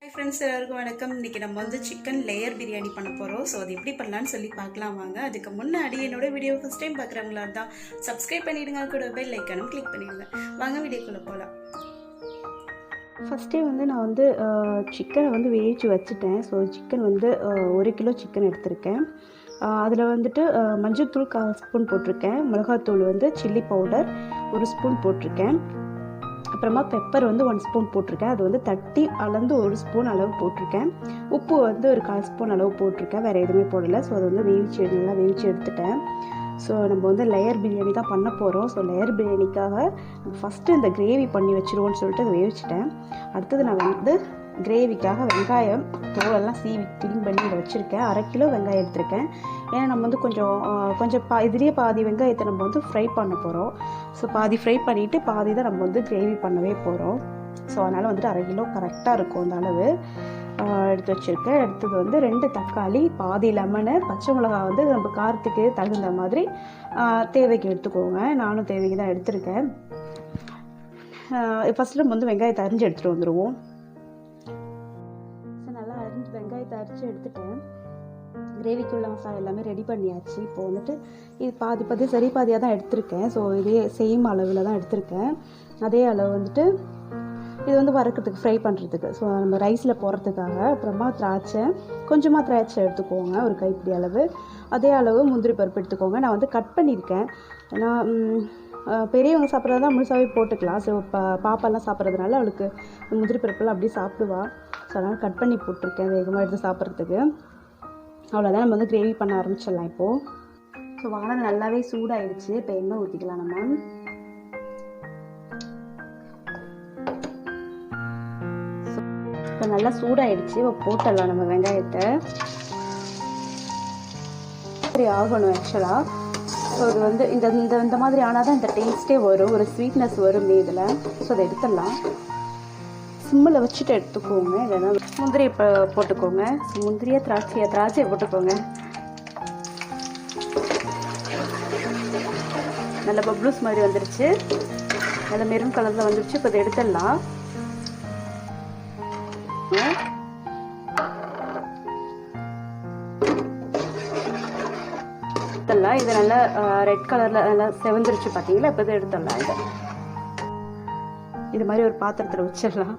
Hi friends, எல்லாருக்கும் வணக்கம். இன்றைக்கி நம்ம வந்து சிக்கன் லேயர் பிரியாணி பண்ண போகிறோம். ஸோ அது எப்படி பண்ணலான்னு சொல்லி பார்க்கலாம் வாங்க. அதுக்கு முன்னாடி என்னோட வீடியோ ஃபஸ்ட் டைம் பார்க்குறவங்களா இருந்தால் சப்ஸ்கிரைப் பண்ணிவிடுங்க, கூட பெல் ஐக்கானும் கிளிக் பண்ணிவிடுங்க. வாங்க வீடியோக்குள்ளே போகலாம். ஃபஸ்ட்டே வந்து நான் வந்து சிக்கனை வந்து வேவிச்சு வச்சுட்டேன். ஸோ சிக்கன் வந்து 1 கிலோ சிக்கன் எடுத்திருக்கேன். அதில் வந்துட்டு மஞ்சள்தூள் 1/4 ஸ்பூன் போட்டிருக்கேன். மிளகாத்தூள் வந்து சில்லி பவுடர் 1 ஸ்பூன் போட்டிருக்கேன். அப்புறமா பெப்பர் வந்து 1 ஸ்பூன் போட்டிருக்கேன். அது வந்து தட்டி அளந்து 1 ஸ்பூன் அளவு போட்டிருக்கேன். உப்பு வந்து ஒரு 1/4 ஸ்பூன் அளவு போட்டிருக்கேன். வேறு எதுவுமே போடலை. ஸோ அதை வந்து நல்லா வேவிச்சு எடுத்துட்டேன். ஸோ நம்ம வந்து லேயர் பிரியாணி தான் பண்ண போகிறோம். ஸோ லேயர் பிரியாணிக்காக ஃபஸ்ட்டு இந்த கிரேவி பண்ணி வச்சுருவோன்னு சொல்லிட்டு அதை வேவிச்சிட்டேன். அடுத்தது நான் வந்து கிரேவிக்காக வெங்காயம் தோலெல்லாம் சீவி க்ளீன் பண்ணி இதை வச்சுருக்கேன். 1/2 கிலோ வெங்காயம் எடுத்திருக்கேன். ஏன்னா நம்ம வந்து கொஞ்சம் இதுலேயே பாதி வெங்காயத்தை நம்ம வந்து ஃப்ரை பண்ண போகிறோம். ஸோ பாதி ஃப்ரை பண்ணிவிட்டு பாதி தான் நம்ம வந்து கிரேவி பண்ணவே போகிறோம். ஸோ அதனால் வந்துட்டு 1/2 கிலோ கரெக்டாக இருக்கும் அந்த அளவு எடுத்து வச்சுருக்கேன். அடுத்தது வந்து 2 தக்காளி, பாதி லெமனு, பச்சை மிளகா வந்து நம்ம காரத்துக்கு தகுந்த மாதிரி தேவைக்கு எடுத்துக்கோங்க. நானும் தேவைக்கு தான் எடுத்திருக்கேன். ஃபஸ்ட்டு நம்ம வந்து வெங்காயத்தை அரிஞ்சு எடுத்துகிட்டு வந்துடுவோம். ஸோ நல்லா வெங்காயத்தை அரிஞ்சு எடுத்துட்டேன். கிரேவிக்குள்ள மசாலா எல்லாமே ரெடி பண்ணியாச்சு. இப்போ வந்துட்டு இது பாதி சரி பாதியாக தான் எடுத்திருக்கேன். ஸோ இதே சேம் அளவில் தான் எடுத்திருக்கேன். அதே அளவு வந்துட்டு இது வந்து வறுக்கிறதுக்கு ஃப்ரை பண்ணுறதுக்கு, ஸோ நம்ம ரைஸில் போடுறதுக்காக. அப்புறமா கொஞ்சமாக திராட்சை எடுத்துக்கோங்க, ஒரு கைப்பிடி அளவு. அதே அளவு முந்திரி பருப்பு எடுத்துக்கோங்க. நான் வந்து கட் பண்ணியிருக்கேன். ஏன்னா பெரியவங்க சாப்பிட்றது தான் முழுசாகவே போட்டுக்கலாம். ஸோ பாப்பாலாம் சாப்பிட்றதுனால அவளுக்கு முந்திரி பருப்பெல்லாம் அப்படியே சாப்பிடுவா. ஸோ அதனால் கட் பண்ணி போட்டிருக்கேன் வேகமாக எடுத்து சாப்பிட்றதுக்கு. அவ்வளோதான், நம்ம வந்து கிரேவி பண்ண ஆரம்பிச்சிடலாம் இப்போது. ஸோ வானல் நல்லாவே சூடாகிடுச்சு. இப்போ எண்ணெய் ஊற்றிக்கலாம் நம்ம. இப்போ நல்லா சூடாகிடுச்சு. இப்போ போட்டுடலாம் நம்ம வெங்காயத்தை. சரி ஆகணும் ஆக்சுவலாக. ஸோ இது வந்து இந்த மாதிரி ஆனால் தான் இந்த டேஸ்ட்டே வரும், ஒரு ஸ்வீட்னஸ் வரும் இதில். ஸோ அதை எடுத்துடலாம். சிம்மில் வச்சுட்டு எடுத்துக்கோங்க. இல்லைன்னா முந்திரி இப்போ போட்டுக்கோங்க. முந்திரியை திராட்சையை போட்டுக்கோங்க. நல்ல பப்ளூஸ் மாதிரி வந்துருச்சு, நல்ல மெரூன் கலரில் வந்துருச்சு. இப்போ இதை எடுத்துடலாம். இது நல்லா ரெட் கலரில் நல்லா செவந்துருச்சு பார்த்தீங்களா. இப்போ இதை எடுத்துடலாம். இது மாதிரி ஒரு பாத்திரத்தில் வச்சிடலாம்.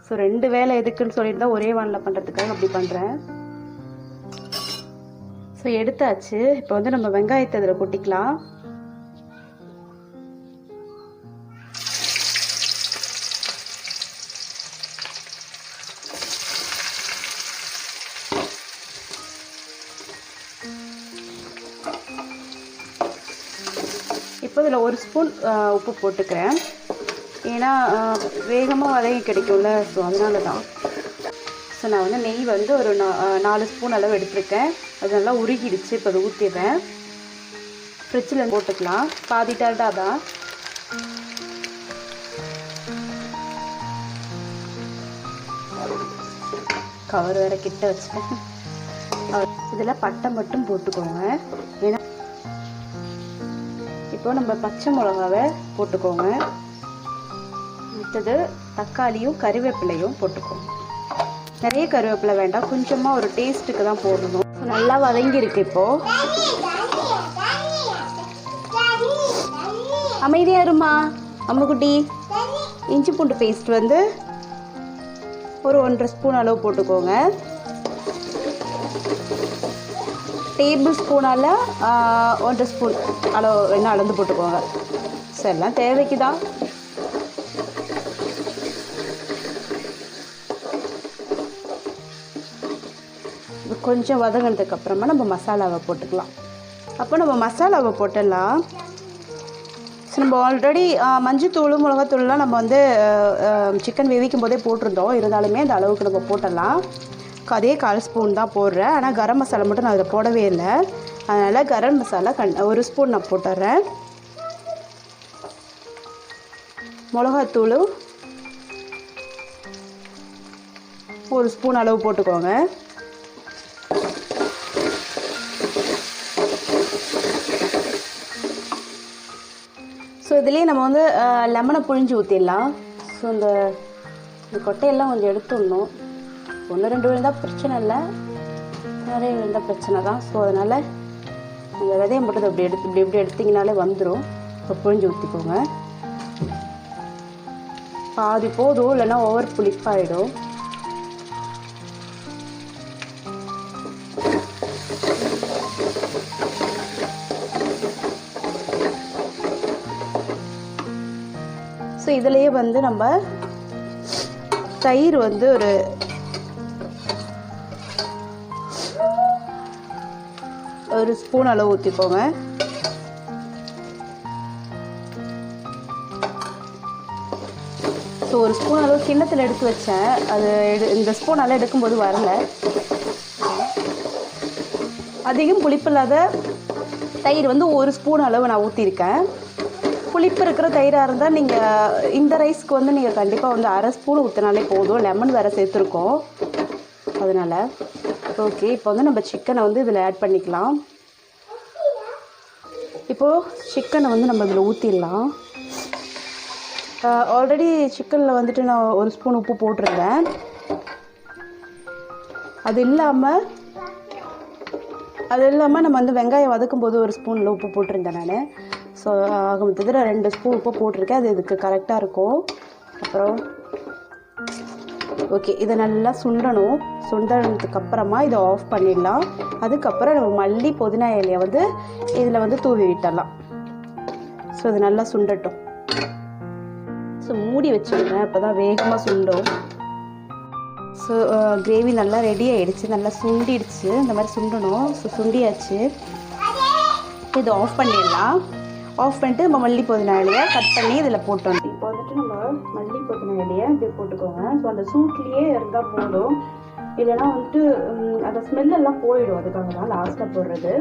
ஸோ 2 வேலை எதுக்குன்னு சொல்லிட்டு தான் ஒரே வானில் பண்ணுறதுக்காக அப்படி பண்ணுறேன். ஸோ எடுத்தாச்சு. இப்போ வந்து நம்ம வெங்காயத்தை இதில் கொட்டிக்கலாம். இப்போ இதில் 1 ஸ்பூன் உப்பு போட்டுக்கிறேன். ஏன்னா வேகமாக வதங்கி கிடைக்கும்ல, ஸோ அதனால தான். ஸோ நான் வந்து நெய் வந்து ஒரு 4 ஸ்பூன் அளவு எடுத்துருக்கேன். அது நல்லா உருகிடுச்சு. இப்போ அதை ஊற்றிடுறேன். ஃப்ரிட்ஜில் போட்டுக்கலாம். பாதி டால்டா தான். கவர் வேறு கிட்ட வச்சுட்டேன். இதில் பட்டை மட்டும் போட்டுக்கோங்க. ஏன்னா இப்போ நம்ம பச்சை மிளகாவை போட்டுக்கோங்க. அடுத்தது தக்காளியும் கருவேப்பிலையும் போட்டுக்கோங்க. நிறைய கருவேப்பிலை வேண்டாம், கொஞ்சமாக ஒரு டேஸ்ட்டுக்கு தான் போடணும். நல்லா வதங்கியிருக்கு. இப்போது அமைதியாக இருமா அம்முக்குட்டி. இஞ்சி பூண்டு பேஸ்ட் வந்து ஒரு 1.5 ஸ்பூன் அளவு போட்டுக்கோங்க. டேபிள் ஸ்பூனால் 1.5 ஸ்பூன் அளவு வேணால் அளந்து போட்டுக்கோங்க. ஸோ எல்லாம் தேவைக்கு தான். கொஞ்சம் வதங்கினதுக்கு அப்புறமா நம்ம மசாலாவை போட்டுக்கலாம். அப்போ நம்ம மசாலாவை போட்டுடலாம். ஸோ நம்ம ஆல்ரெடி மஞ்சத்தூள் மிளகாத்தூள்லாம் நம்ம வந்து சிக்கன் வேவிக்கும் போதே போட்டிருந்தோம். இருந்தாலுமே அந்த அளவுக்கு நம்ம போட்டுடலாம். அதே 1/4 ஸ்பூன் தான் போடுறேன். ஆனால் கரம் மசாலா மட்டும் நான் அதில் போடவே இல்லை. அதனால் கரம் மசாலா 1 ஸ்பூன் நான் போட்டுடுறேன். மிளகாத்தூள் 1 ஸ்பூன் அளவு போட்டுக்கோங்க. ஸோ இதுலேயே நம்ம வந்து லெமனை புழிஞ்சு ஊற்றிடலாம். ஸோ இந்த இந்த கொட்டையெல்லாம் கொஞ்சம் எடுத்துடணும். 1-2 விழுந்தால் பிரச்சனை இல்லை, நிறைய விழுந்தால் பிரச்சனை தான். ஸோ அதனால் நீங்கள் விதையை மட்டும் அப்படி இப்படி எடுத்திங்கனாலே வந்துடும். இப்போ புழிஞ்சு ஊற்றிக்கோங்க. பாதி போதும், இல்லைன்னா ஓவர் புளிப்பாயிடும். ஸோ இதுலேயே வந்து நம்ம தயிர் வந்து ஒரு ஸ்பூன் அளவு ஊற்றிக்கோங்க. ஸோ ஒரு ஸ்பூன் அளவு கிண்ணத்தில் எடுத்து வச்சேன், அது இந்த ஸ்பூனால் எடுக்கும்போது வரல. அதிகம் புளிப்பில்லாத தயிர் வந்து ஒரு ஸ்பூன் அளவு நான் ஊற்றிருக்கேன். புளிப்பு இருக்கிற தயிராக இருந்தால் நீங்கள் இந்த ரைஸ்க்கு வந்து நீங்கள் கண்டிப்பாக வந்து 1/2 ஸ்பூன் ஊற்றினாலே போதும். லெமன் வேறு சேர்த்துருக்கோம் அதனால். ஓகே, இப்போ வந்து நம்ம சிக்கனை வந்து இதில் ஆட் பண்ணிக்கலாம். இப்போது சிக்கனை வந்து நம்ம இதில் ஊற்றிடலாம். ஆல்ரெடி சிக்கனில் வந்துட்டு நான் 1 ஸ்பூன் உப்பு போட்டிருந்தேன். அது இல்லாமல் நம்ம வந்து வெங்காயம் வதக்கும் போது 1 ஸ்பூனில் உப்பு போட்டிருந்தேன் நான். ஸோ ஆக மொத்தத்தில் 2 ஸ்பூன் உப்பு போட்டிருக்கேன். அது இதுக்கு கரெக்டாக இருக்கும். அப்புறம் ஓகே, இதை நல்லா சுண்டணும். சுண்டனதுக்கப்புறமா இதை ஆஃப் பண்ணிடலாம். அதுக்கப்புறம் நம்ம மல்லி புதினா இலையை வந்து இதில் வந்து தூவி விட்டுடலாம். ஸோ இது நல்லா சுண்டட்டும். ஸோ மூடி வச்சுடுங்க, அப்போ தான் வேகமாக சுண்டும். ஸோ கிரேவி நல்லா ரெடி ஆகிடுச்சு, நல்லா சுண்டிடுச்சு. இந்த மாதிரி சுண்டணும். ஸோ சுண்டியாச்சு. இது ஆஃப் பண்ணிடலாம். ஆஃப் பண்ணிட்டு நம்ம மல்லி புதினா இலையை கட் பண்ணி இதில் போட்டோம். இப்போ வந்துட்டு நம்ம மல்லி புதினா இலையை இப்படி போட்டுக்கோங்க. ஸோ அந்த சூட்லேயே இருந்தால் போதும், இல்லைனா வந்துட்டு அந்த ஸ்மெல்லெல்லாம் போயிடும். அதுக்காக தான் லாஸ்ட்டாக போடுறது.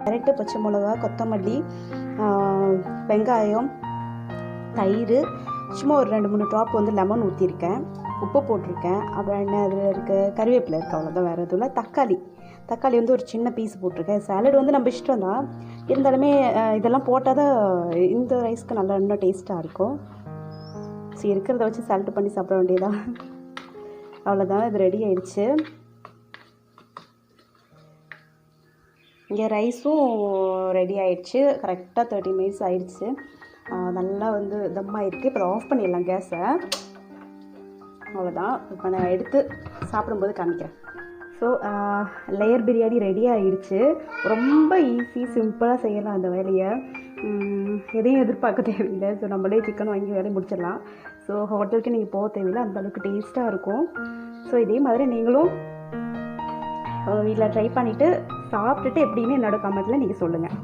கரெக்டு பச்சை மிளகா, கொத்தமல்லி, வெங்காயம், தயிர், சும்மா ஒரு 2-3 ட்ராப் வந்து லெமன் ஊற்றிருக்கேன், உப்பு போட்டிருக்கேன். அப்புறம் என்ன அதில் இருக்க கருவேப்பிலை இருக்குது, அவ்வளோதான். வேறு எதுவும் இல்லை. தக்காளி வந்து ஒரு சின்ன பீஸ் போட்டிருக்கேன். சாலட் வந்து நம்ம இஷ்டம் தான், இருந்தாலுமே இதெல்லாம் போட்டால் தான் இந்த ரைஸ்க்கு நல்லா இன்னும் டேஸ்ட்டாக இருக்கும். சரி, இருக்கிறத வச்சு சாலட் பண்ணி சாப்பிட வேண்டியதான். அவ்வளோதான், இது ரெடி ஆயிடுச்சு. இங்கே ரைஸும் ரெடி ஆயிடுச்சு. கரெக்டாக 30 மினிட்ஸ் ஆயிடுச்சு. நல்லா வந்து தம்மாயிருக்கு. இப்போ ஆஃப் பண்ணிடலாம் கேஸை. அவ்வளோதான். இப்போ நான் எடுத்து சாப்பிடும்போது காமிக்கிறேன். ஸோ லேயர் பிரியாணி ரெடி ஆகிடுச்சு. ரொம்ப ஈஸி, சிம்பிளாக செய்யலாம் அந்த வேலையை. எதையும் எதிர்பார்க்க தேவையில்லை. ஸோ நம்மளே சிக்கன் வாங்கி வேலையை முடிச்சிடலாம். ஸோ ஹோட்டலுக்கு நீங்கள் போக தேவையில்லை, அந்தளவுக்கு டேஸ்ட்டாக இருக்கும். ஸோ இதே மாதிரி நீங்களும் வீட்டில் ட்ரை பண்ணிவிட்டு சாப்பிட்டுட்டு எப்படின்னு என்னோடய கமெண்ட்டில் நீங்கள் சொல்லுங்கள்.